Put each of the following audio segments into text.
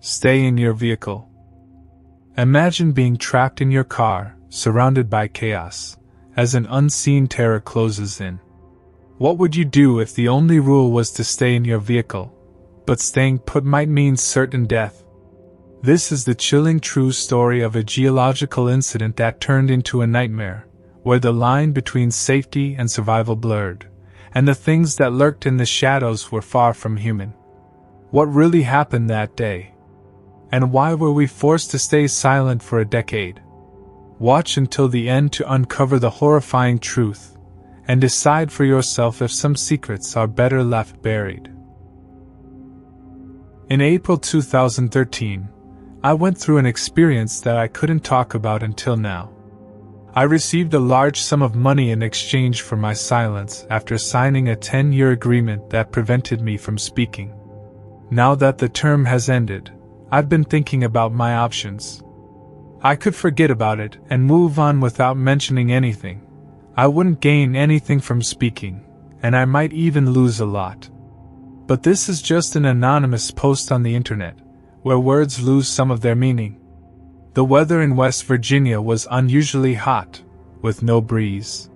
Stay in your vehicle. Imagine being trapped in your car, surrounded by chaos, as an unseen terror closes in. What would you do if the only rule was to stay in your vehicle, but staying put might mean certain death? This is the chilling true story of a geological incident that turned into a nightmare, where the line between safety and survival blurred, and the things that lurked in the shadows were far from human. What really happened that day? And why were we forced to stay silent for a decade? Watch until the end to uncover the horrifying truth, and decide for yourself if some secrets are better left buried. In April 2013, I went through an experience that I couldn't talk about until now. I received a large sum of money in exchange for my silence after signing a 10-year agreement that prevented me from speaking. Now that the term has ended, I've been thinking about my options. I could forget about it and move on without mentioning anything. I wouldn't gain anything from speaking, and I might even lose a lot. But this is just an anonymous post on the internet, where words lose some of their meaning. The weather in West Virginia was unusually hot, with no breeze.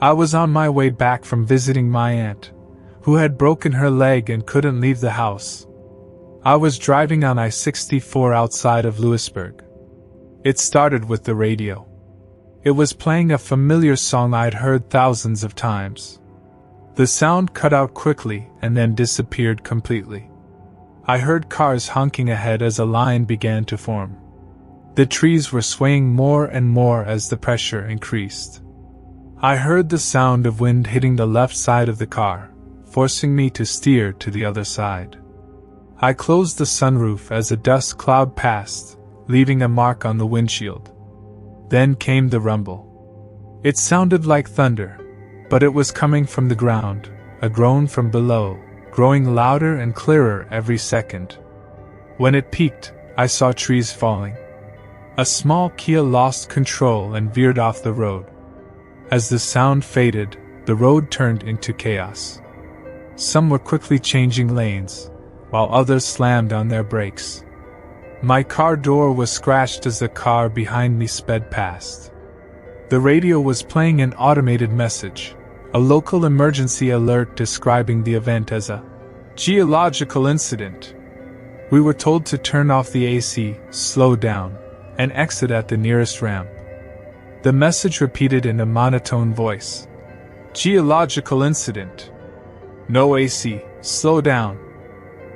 I was on my way back from visiting my aunt, who had broken her leg and couldn't leave the house. I was driving on I-64 outside of Lewisburg. It started with the radio. It was playing a familiar song I'd heard thousands of times. The sound cut out quickly and then disappeared completely. I heard cars honking ahead as a line began to form. The trees were swaying more and more as the pressure increased. I heard the sound of wind hitting the left side of the car, forcing me to steer to the other side. I closed the sunroof as a dust cloud passed, leaving a mark on the windshield. Then came the rumble. It sounded like thunder, but it was coming from the ground, a groan from below, growing louder and clearer every second. When it peaked, I saw trees falling. A small Kia lost control and veered off the road. As the sound faded, the road turned into chaos. Some were quickly changing lanes, while others slammed on their brakes. My car door was scratched as the car behind me sped past. The radio was playing an automated message, a local emergency alert describing the event as a geological incident. We were told to turn off the AC, slow down, and exit at the nearest ramp. The message repeated in a monotone voice. Geological incident. No AC, slow down.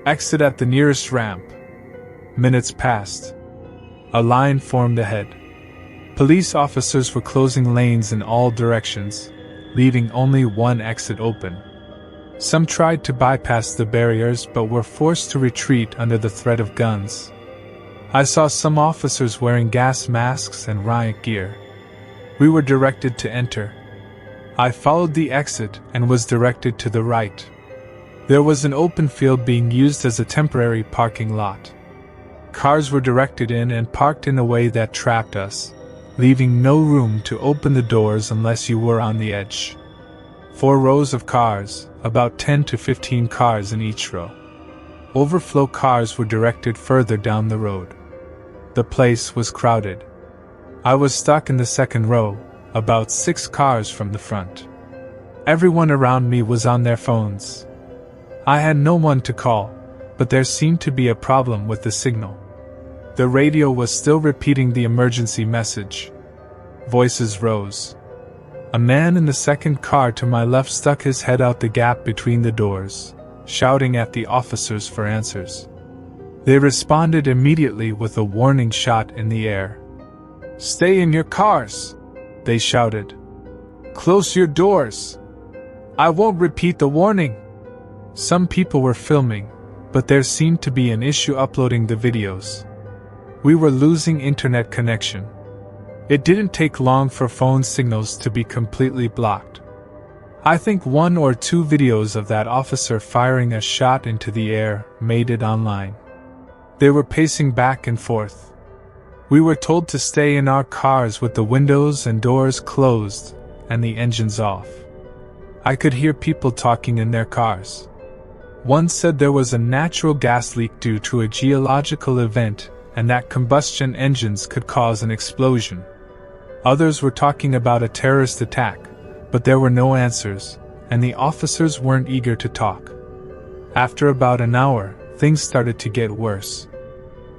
Exit at the nearest ramp. Minutes passed. A line formed ahead. Police officers were closing lanes in all directions, leaving only one exit open. Some tried to bypass the barriers but were forced to retreat under the threat of guns. I saw some officers wearing gas masks and riot gear. We were directed to enter. I followed the exit and was directed to the right. There was an open field being used as a temporary parking lot. Cars were directed in and parked in a way that trapped us, leaving no room to open the doors unless you were on the edge. 4 rows of cars, about 10 to 15 cars in each row. Overflow cars were directed further down the road. The place was crowded. I was stuck in the second row, about 6 cars from the front. Everyone around me was on their phones. I had no one to call, but there seemed to be a problem with the signal. The radio was still repeating the emergency message. Voices rose. A man in the second car to my left stuck his head out the gap between the doors, shouting at the officers for answers. They responded immediately with a warning shot in the air. "Stay in your cars," they shouted. "Close your doors. I won't repeat the warning." Some people were filming, but there seemed to be an issue uploading the videos. We were losing internet connection. It didn't take long for phone signals to be completely blocked. I think 1 or 2 videos of that officer firing a shot into the air made it online. They were pacing back and forth. We were told to stay in our cars with the windows and doors closed and the engines off. I could hear people talking in their cars. One said there was a natural gas leak due to a geological event and that combustion engines could cause an explosion. Others were talking about a terrorist attack, but there were no answers, and the officers weren't eager to talk. After about an hour, things started to get worse.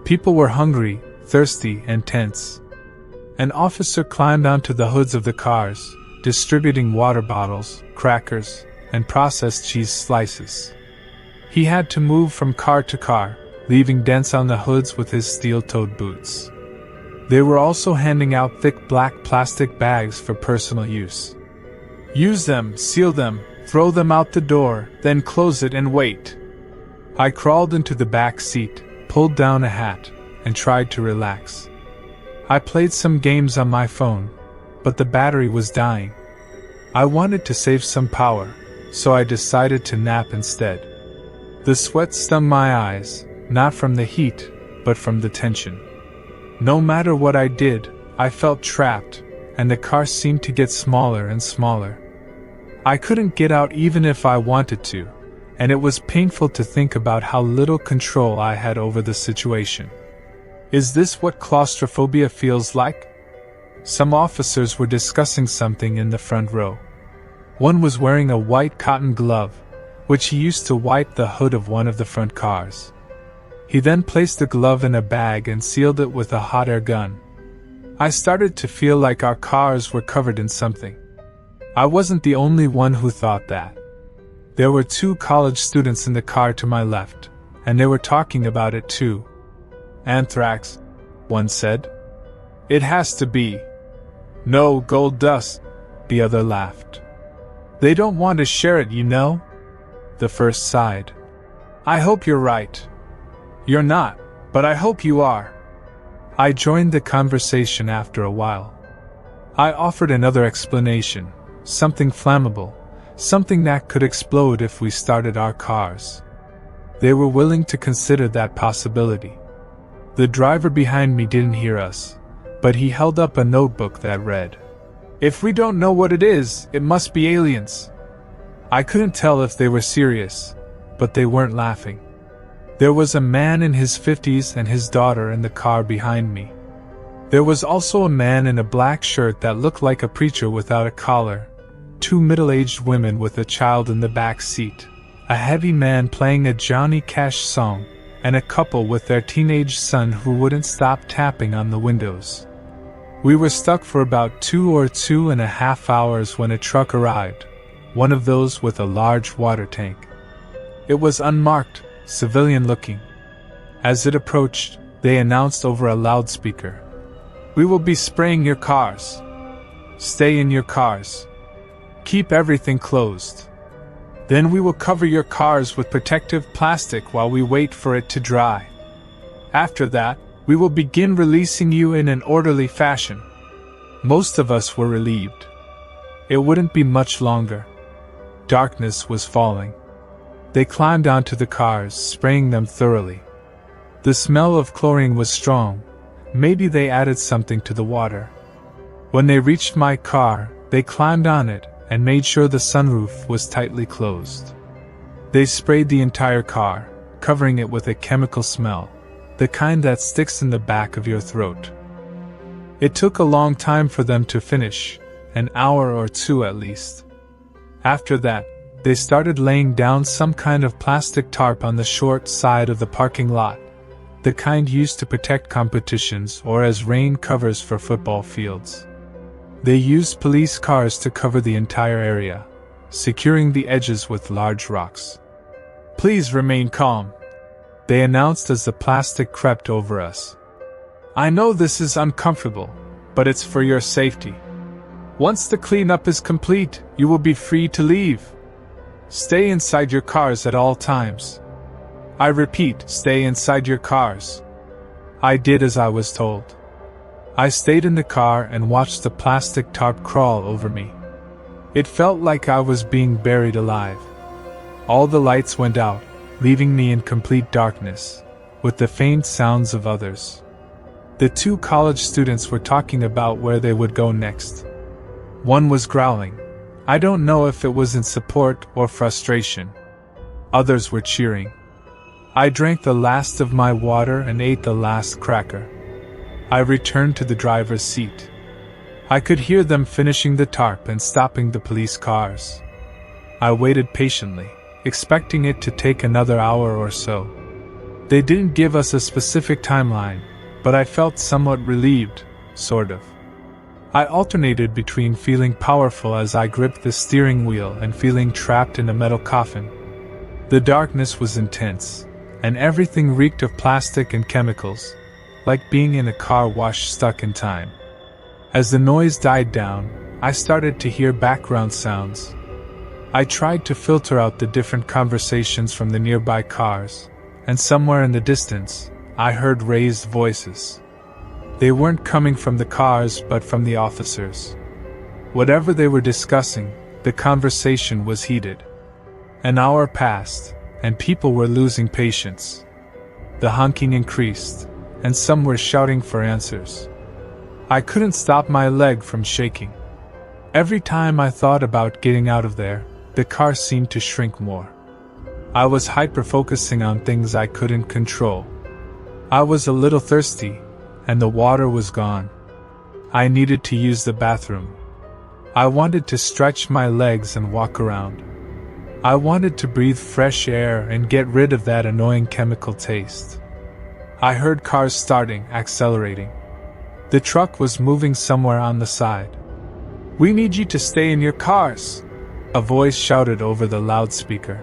People were hungry, thirsty, and tense. An officer climbed onto the hoods of the cars, distributing water bottles, crackers, and processed cheese slices. He had to move from car to car, leaving dents on the hoods with his steel-toed boots. They were also handing out thick black plastic bags for personal use. Use them, seal them, throw them out the door, then close it and wait. I crawled into the back seat, pulled down a hat, and tried to relax. I played some games on my phone, but the battery was dying. I wanted to save some power, so I decided to nap instead. The sweat stung my eyes, not from the heat, but from the tension. No matter what I did, I felt trapped, and the car seemed to get smaller and smaller. I couldn't get out even if I wanted to, and it was painful to think about how little control I had over the situation. Is this what claustrophobia feels like? Some officers were discussing something in the front row. One was wearing a white cotton glove, which he used to wipe the hood of one of the front cars. He then placed the glove in a bag and sealed it with a hot air gun. I started to feel like our cars were covered in something. I wasn't the only one who thought that. There were 2 college students in the car to my left, and they were talking about it too. Anthrax, one said. It has to be. No, gold dust, the other laughed. They don't want to share it, you know? The first sighed. I hope you're right. You're not, but I hope you are. I joined the conversation after a while. I offered another explanation. Something flammable, something that could explode if we started our cars. They were willing to consider that possibility. The driver behind me didn't hear us, but he held up a notebook that read, "If we don't know what it is, it must be aliens." I couldn't tell if they were serious, but they weren't laughing. There was a man in his 50s and his daughter in the car behind me. There was also a man in a black shirt that looked like a preacher without a collar, 2 middle-aged women with a child in the back seat, a heavy man playing a Johnny Cash song, and a couple with their teenage son who wouldn't stop tapping on the windows. We were stuck for about 2 or 2.5 hours when a truck arrived, one of those with a large water tank. It was unmarked, civilian-looking. As it approached, they announced over a loudspeaker, "We will be spraying your cars. Stay in your cars. Keep everything closed. Then we will cover your cars with protective plastic while we wait for it to dry. After that, we will begin releasing you in an orderly fashion." Most of us were relieved. It wouldn't be much longer. Darkness was falling. They climbed onto the cars, spraying them thoroughly. The smell of chlorine was strong. Maybe they added something to the water. When they reached my car, they climbed on it and made sure the sunroof was tightly closed. They sprayed the entire car, covering it with a chemical smell, the kind that sticks in the back of your throat. It took a long time for them to finish, an hour or 2 at least. After that, they started laying down some kind of plastic tarp on the short side of the parking lot, the kind used to protect competitions or as rain covers for football fields. They used police cars to cover the entire area, securing the edges with large rocks. "Please remain calm," they announced as the plastic crept over us. "I know this is uncomfortable, but it's for your safety. Once the cleanup is complete, you will be free to leave. Stay inside your cars at all times. I repeat, stay inside your cars." I did as I was told. I stayed in the car and watched the plastic tarp crawl over me. It felt like I was being buried alive. All the lights went out, leaving me in complete darkness, with the faint sounds of others. The 2 college students were talking about where they would go next. One was growling. I don't know if it was in support or frustration. Others were cheering. I drank the last of my water and ate the last cracker. I returned to the driver's seat. I could hear them finishing the tarp and stopping the police cars. I waited patiently, expecting it to take another hour or so. They didn't give us a specific timeline, but I felt somewhat relieved, sort of. I alternated between feeling powerful as I gripped the steering wheel and feeling trapped in a metal coffin. The darkness was intense, and everything reeked of plastic and chemicals, like being in a car wash stuck in time. As the noise died down, I started to hear background sounds. I tried to filter out the different conversations from the nearby cars, and somewhere in the distance, I heard raised voices. They weren't coming from the cars but from the officers. Whatever they were discussing, the conversation was heated. An hour passed, and people were losing patience. The honking increased, and some were shouting for answers. I couldn't stop my leg from shaking. Every time I thought about getting out of there, the car seemed to shrink more. I was hyper-focusing on things I couldn't control. I was a little thirsty, and the water was gone. I needed to use the bathroom. I wanted to stretch my legs and walk around. I wanted to breathe fresh air and get rid of that annoying chemical taste. I heard cars starting, accelerating. The truck was moving somewhere on the side. "We need you to stay in your cars," a voice shouted over the loudspeaker.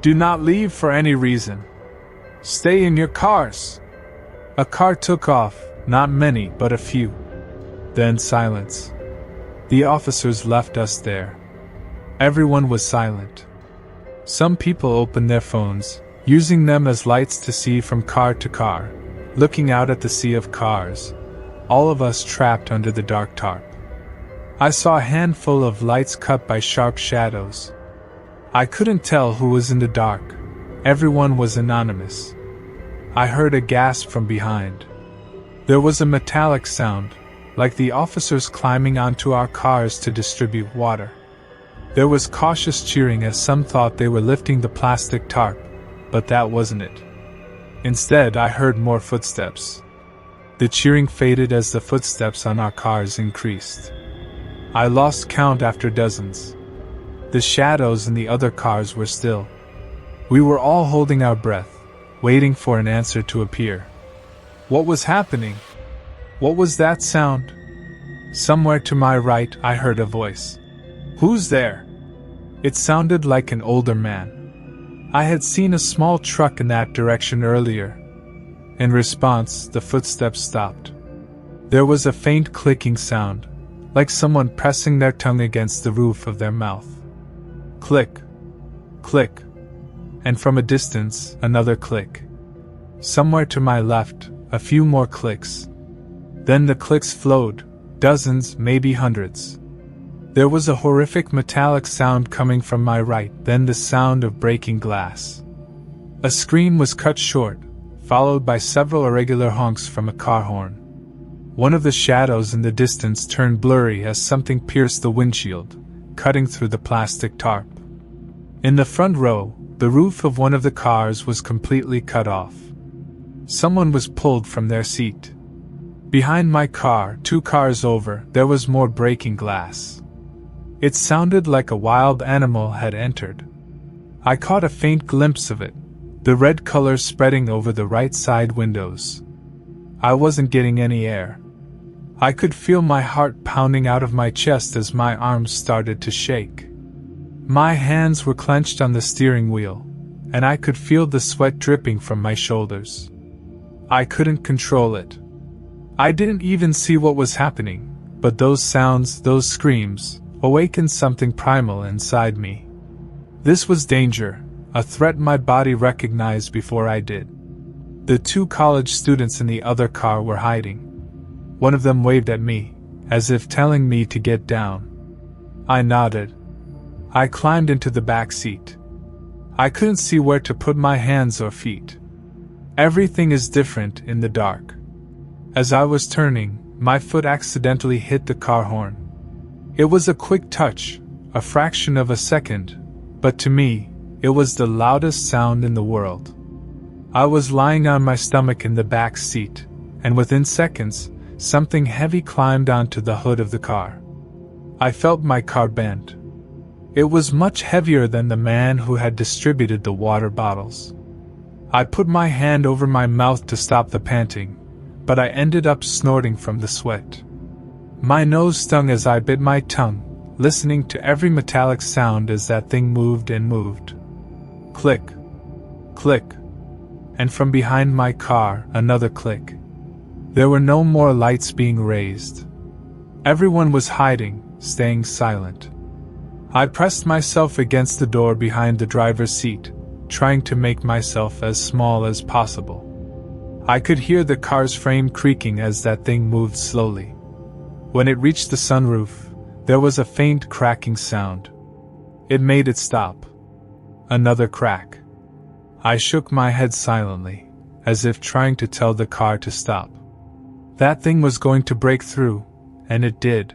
"Do not leave for any reason. Stay in your cars." A car took off, not many, but a few. Then silence. The officers left us there. Everyone was silent. Some people opened their phones, using them as lights to see from car to car, looking out at the sea of cars, all of us trapped under the dark tarp. I saw a handful of lights cut by sharp shadows. I couldn't tell who was in the dark. Everyone was anonymous. I heard a gasp from behind. There was a metallic sound, like the officers climbing onto our cars to distribute water. There was cautious cheering as some thought they were lifting the plastic tarp, but that wasn't it. Instead, I heard more footsteps. The cheering faded as the footsteps on our cars increased. I lost count after dozens. The shadows in the other cars were still. We were all holding our breath, waiting for an answer to appear. What was happening? What was that sound? Somewhere to my right, I heard a voice. "Who's there?" It sounded like an older man. I had seen a small truck in that direction earlier. In response, the footsteps stopped. There was a faint clicking sound, like someone pressing their tongue against the roof of their mouth. Click. Click. And from a distance, another click. Somewhere to my left, a few more clicks. Then the clicks flowed, dozens, maybe hundreds. There was a horrific metallic sound coming from my right, then the sound of breaking glass. A scream was cut short, followed by several irregular honks from a car horn. One of the shadows in the distance turned blurry as something pierced the windshield, cutting through the plastic tarp. In the front row, the roof of one of the cars was completely cut off. Someone was pulled from their seat. Behind my car, 2 cars over, there was more breaking glass. It sounded like a wild animal had entered. I caught a faint glimpse of it, the red color spreading over the right side windows. I wasn't getting any air. I could feel my heart pounding out of my chest as my arms started to shake. My hands were clenched on the steering wheel, and I could feel the sweat dripping from my shoulders. I couldn't control it. I didn't even see what was happening, but those sounds, those screams, awakened something primal inside me. This was danger, a threat my body recognized before I did. The 2 college students in the other car were hiding. One of them waved at me, as if telling me to get down. I nodded. I climbed into the back seat. I couldn't see where to put my hands or feet. Everything is different in the dark. As I was turning, my foot accidentally hit the car horn. It was a quick touch, a fraction of a second, but to me, It was the loudest sound in the world. I was lying on my stomach in the back seat, and within seconds, something heavy climbed onto the hood of the car. I felt my car bend. It was much heavier than the man who had distributed the water bottles. I put my hand over my mouth to stop the panting, but I ended up snorting from the sweat. My nose stung as I bit my tongue, listening to every metallic sound as that thing moved and moved. Click. Click. And from behind my car, another click. There were no more lights being raised. Everyone was hiding, staying silent. I pressed myself against the door behind the driver's seat, trying to make myself as small as possible. I could hear the car's frame creaking as that thing moved slowly. When it reached the sunroof, there was a faint cracking sound. It made it stop. Another crack. I shook my head silently, as if trying to tell the car to stop. That thing was going to break through, and it did.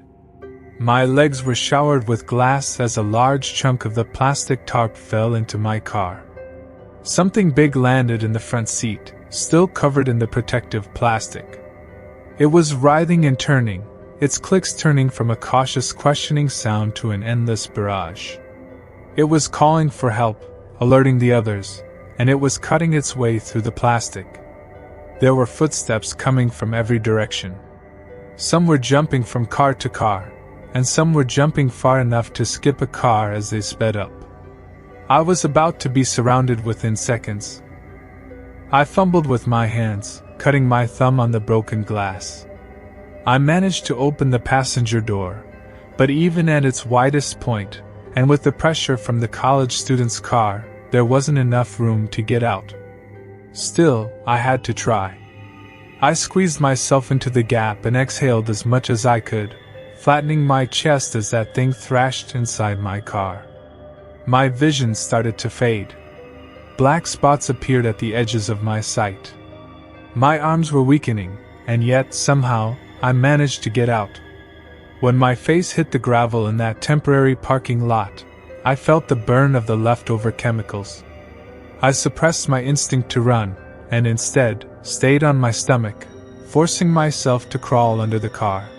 My legs were showered with glass as a large chunk of the plastic tarp fell into my car. Something big landed in the front seat, still covered in the protective plastic. It was writhing and turning, its clicks turning from a cautious questioning sound to an endless barrage. It was calling for help, alerting the others, and it was cutting its way through the plastic. There were footsteps coming from every direction. Some were jumping from car to car, and some were jumping far enough to skip a car as they sped up. I was about to be surrounded within seconds. I fumbled with my hands, cutting my thumb on the broken glass. I managed to open the passenger door, but even at its widest point, and with the pressure from the college student's car, there wasn't enough room to get out. Still, I had to try. I squeezed myself into the gap and exhaled as much as I could, flattening my chest as that thing thrashed inside my car. My vision started to fade. Black spots appeared at the edges of my sight. My arms were weakening, and yet, somehow, I managed to get out. When my face hit the gravel in that temporary parking lot, I felt the burn of the leftover chemicals. I suppressed my instinct to run, and instead, stayed on my stomach, forcing myself to crawl under the car.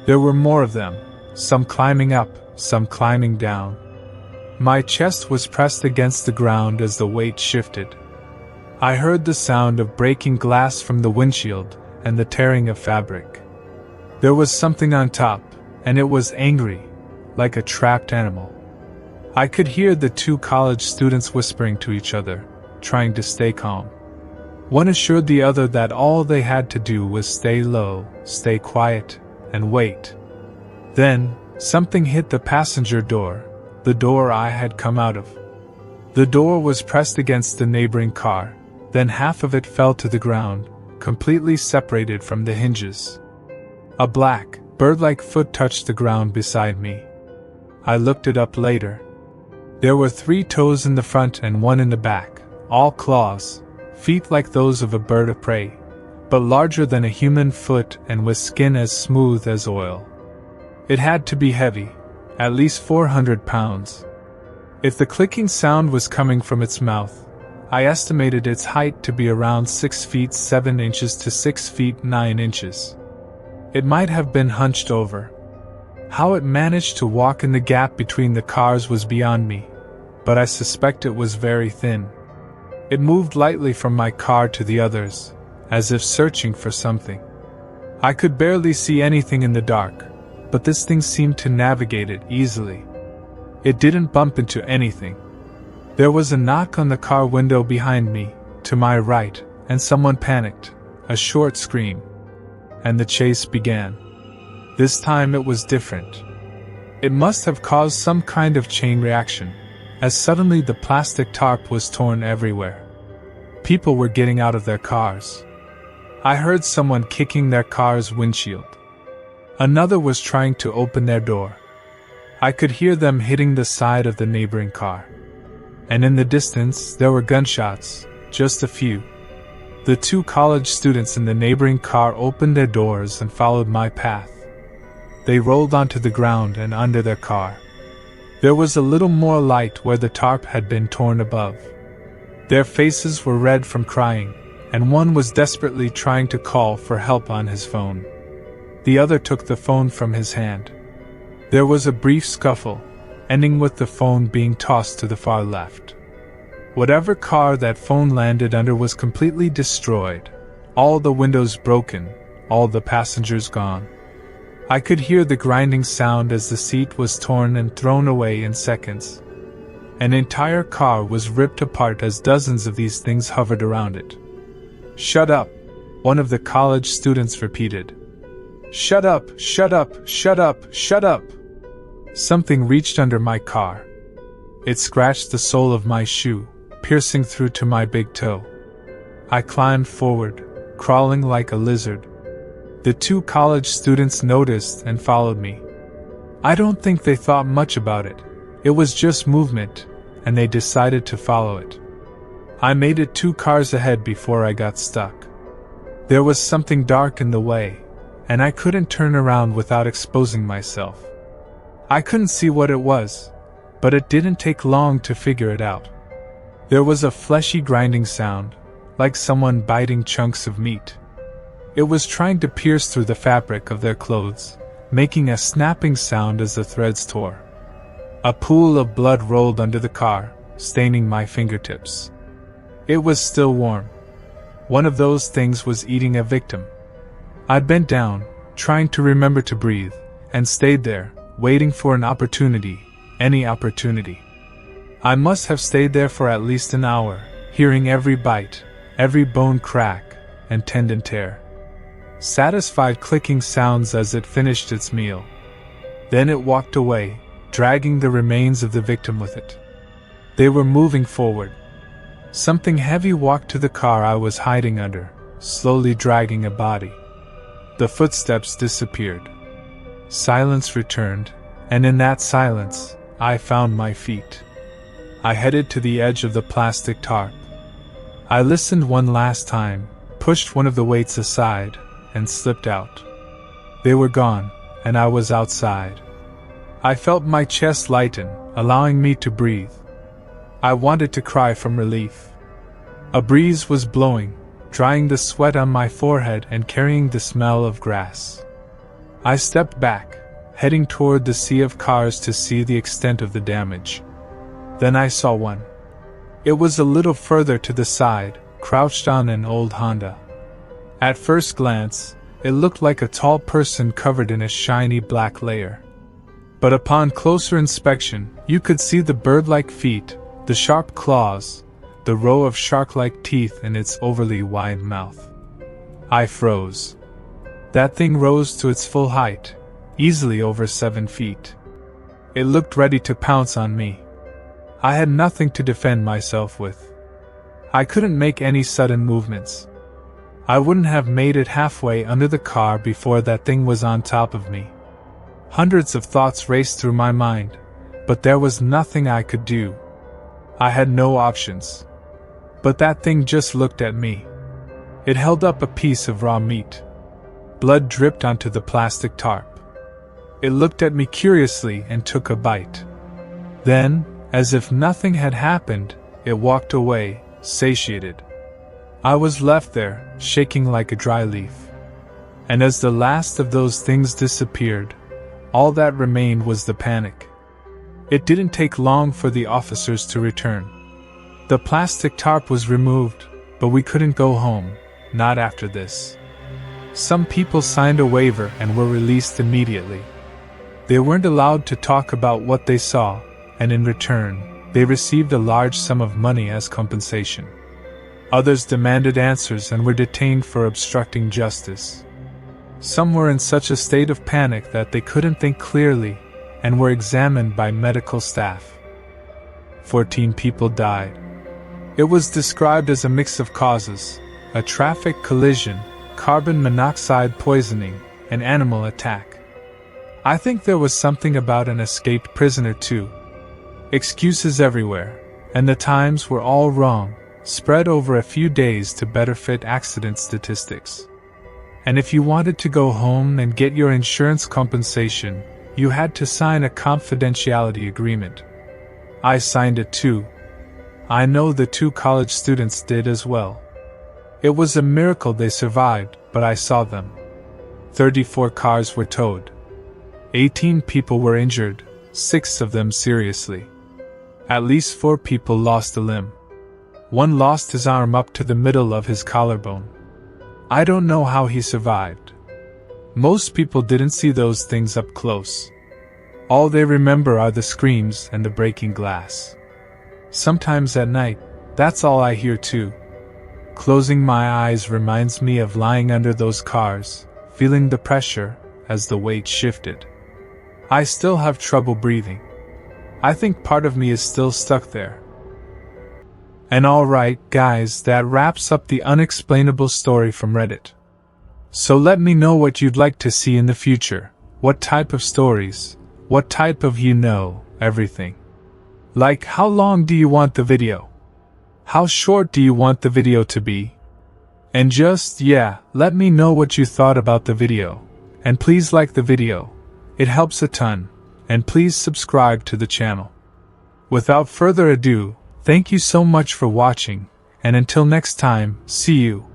There were more of them, some climbing up, some climbing down. My chest was pressed against the ground as the weight shifted. I heard the sound of breaking glass from the windshield and the tearing of fabric. There was something on top, and it was angry, like a trapped animal. I could hear the two college students whispering to each other, trying to stay calm. One assured the other that all they had to do was stay low, stay quiet, and wait. Then, something hit the passenger door, the door I had come out of. The door was pressed against the neighboring car, then half of it fell to the ground, completely separated from the hinges. A black, bird-like foot touched the ground beside me. I looked it up later. There were 3 toes in the front and 1 in the back, all claws, feet like those of a bird of prey, but larger than a human foot and with skin as smooth as oil. It had to be heavy, at least 400 pounds. If the clicking sound was coming from its mouth, I estimated its height to be around 6 feet 7 inches to 6 feet 9 inches. It might have been hunched over. How it managed to walk in the gap between the cars was beyond me, but I suspect it was very thin. It moved lightly from my car to the others, as if searching for something. I could barely see anything in the dark, but this thing seemed to navigate it easily. It didn't bump into anything. There was a knock on the car window behind me, to my right, and someone panicked, a short scream. And the chase began. This time it was different. It must have caused some kind of chain reaction, as suddenly the plastic tarp was torn everywhere. People were getting out of their cars. I heard someone kicking their car's windshield. Another was trying to open their door. I could hear them hitting the side of the neighboring car. And in the distance, there were gunshots, just a few. The 2 college students in the neighboring car opened their doors and followed my path. They rolled onto the ground and under their car. There was a little more light where the tarp had been torn above. Their faces were red from crying, and one was desperately trying to call for help on his phone. The other took the phone from his hand. There was a brief scuffle, ending with the phone being tossed to the far left. Whatever car that phone landed under was completely destroyed, all the windows broken, all the passengers gone. I could hear the grinding sound as the seat was torn and thrown away in seconds. An entire car was ripped apart as dozens of these things hovered around it. "Shut up," one of the college students repeated. "Shut up, shut up, shut up, shut up." Something reached under my car. It scratched the sole of my shoe, piercing through to my big toe. I climbed forward, crawling like a lizard. The two college students noticed and followed me. I don't think they thought much about it. It was just movement, and they decided to follow it. I made it 2 cars ahead before I got stuck. There was something dark in the way, and I couldn't turn around without exposing myself. I couldn't see what it was, but it didn't take long to figure it out. There was a fleshy grinding sound, like someone biting chunks of meat. It was trying to pierce through the fabric of their clothes, making a snapping sound as the threads tore. A pool of blood rolled under the car, staining my fingertips. It was still warm. One of those things was eating a victim. I bent down, trying to remember to breathe, and stayed there, waiting for an opportunity, any opportunity. I must have stayed there for at least an hour, hearing every bite, every bone crack, and tendon tear. Satisfied clicking sounds as it finished its meal. Then it walked away, dragging the remains of the victim with it. They were moving forward. Something heavy walked to the car I was hiding under, slowly dragging a body. The footsteps disappeared. Silence returned, and in that silence, I found my feet. I headed to the edge of the plastic tarp. I listened one last time, pushed one of the weights aside, and slipped out. They were gone, and I was outside. I felt my chest lighten, allowing me to breathe. I wanted to cry from relief. A breeze was blowing, drying the sweat on my forehead and carrying the smell of grass. I stepped back, heading toward the sea of cars to see the extent of the damage. Then I saw one. It was a little further to the side, crouched on an old Honda. At first glance, it looked like a tall person covered in a shiny black layer. But upon closer inspection, you could see the bird-like feet, the sharp claws, the row of shark-like teeth in its overly wide mouth. I froze. That thing rose to its full height, easily over 7 feet. It looked ready to pounce on me. I had nothing to defend myself with. I couldn't make any sudden movements. I wouldn't have made it halfway under the car before that thing was on top of me. Hundreds of thoughts raced through my mind, but there was nothing I could do. I had no options. But that thing just looked at me. It held up a piece of raw meat. Blood dripped onto the plastic tarp. It looked at me curiously and took a bite. Then, as if nothing had happened, it walked away, satiated. I was left there, shaking like a dry leaf. And as the last of those things disappeared, all that remained was the panic. It didn't take long for the officers to return. The plastic tarp was removed, but we couldn't go home, not after this. Some people signed a waiver and were released immediately. They weren't allowed to talk about what they saw, and in return, they received a large sum of money as compensation. Others demanded answers and were detained for obstructing justice. Some were in such a state of panic that they couldn't think clearly, and were examined by medical staff. 14 people died. It was described as a mix of causes: a traffic collision, carbon monoxide poisoning, and animal attack. I think there was something about an escaped prisoner too. Excuses everywhere, and the times were all wrong, spread over a few days to better fit accident statistics. And if you wanted to go home and get your insurance compensation, You had to sign a confidentiality agreement. I signed it too. I know the 2 college students did as well. It was a miracle they survived, but I saw them. 34 cars were towed. 18 people were injured, 6 of them seriously. At least 4 people lost a limb. One lost his arm up to the middle of his collarbone. I don't know how he survived. Most people didn't see those things up close. All they remember are the screams and the breaking glass. Sometimes at night, that's all I hear too. Closing my eyes reminds me of lying under those cars, feeling the pressure as the weight shifted. I still have trouble breathing. I think part of me is still stuck there. And alright, guys, that wraps up the unexplainable story from Reddit. So let me know what you'd like to see in the future. What type of stories? What type of everything? Like, how long do you want the video? How short do you want the video to be? And just, let me know what you thought about the video. And please like the video. It helps a ton. And please subscribe to the channel. Without further ado, thank you so much for watching, and until next time, see you.